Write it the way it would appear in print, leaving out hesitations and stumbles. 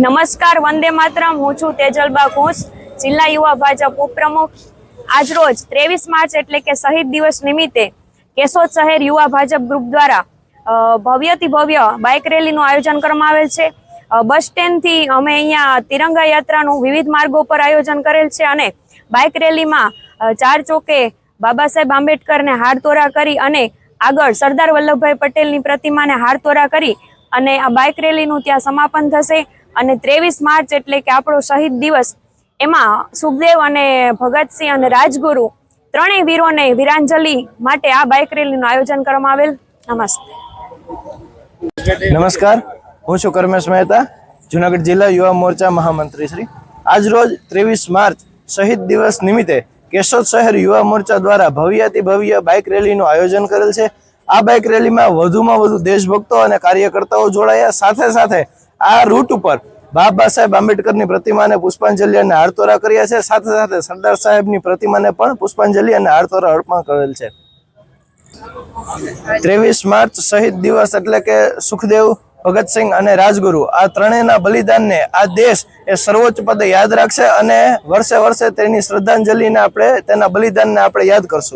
નમસ્કાર, વંદે માતરમ। હું છું તેજલબા ઘોષ, જિલ્લા યુવા ભાજપ ઉપપ્રમુખ। આજરોજ 23 માર્ચ એટલે કે શહીદ દિવસ નિમિત્તે કેશોદ શહેર યુવા ભાજપ ગ્રુપ દ્વારા ભવ્યથી ભવ્ય બાઇક રેલીનું આયોજન કરવામાં આવેલ છે। બસ સ્ટેન્ડથી અમે અહીંયા તિરંગા યાત્રાનું વિવિધ માર્ગો પર આયોજન કરેલ છે અને બાઇક રેલીમાં 4 ચોકે બાબા સાહેબ આંબેડકરને હારતોરા કરી અને આગળ સરદાર વલ્લભભાઈ પટેલની પ્રતિમાને હારતોરા કરી અને આ બાઇક રેલીનું ત્યાં સમાપન થશે। અને 23 માર્ચ એટલે કે આપણો શહીદ દિવસ, એમાં સુખદેવ અને ભગતસિંહ અને રાજગુરુ ત્રણેય વીરોને વીરાંજલિ માટે આ બાઇક રેલીનું આયોજન કરવામાં આવેલ। નમસ્કાર, હું છું કર્મેશ મહેતા, જૂનાગઢ જિલ્લા યુવા મોરચા મહામંત્રી શ્રી। આજ રોજ 23 માર્ચ શહીદ દિવસ નિમિત્તે કેશોદ શહેર યુવા મોરચા દ્વારા ભવ્યથી ભવ્ય બાઇક રેલીનું આયોજન કરેલ છે। આ બાઇક રેલીમાં વધુમાં વધુ દેશભક્તો અને કાર્યકર્તાઓ જોડાયા। સાથે સાથે આ રૂટ ઉપર બાબા સાહેબ આંબેડકરની પ્રતિમાને પુષ્પાંજલિ અને હારતોરા કર્યા છે। સાથે સાથે સરદાર સાહેબની પ્રતિમાને પણ પુષ્પાંજલિ અને હારતોરા અર્પણ કરેલ છે। 23 માર્ચ શહીદ દિવસ એટલે કે સુખદેવ, ભગતસિંહ અને રાજગુરુ આ ત્રણેયના બલિદાનને આ દેશ એ સર્વોચ્ચ પદે યાદ રાખશે અને વર્ષે વર્ષે તેની શ્રદ્ધાંજલિને આપણે, તેના બલિદાનને આપણે યાદ કરશું।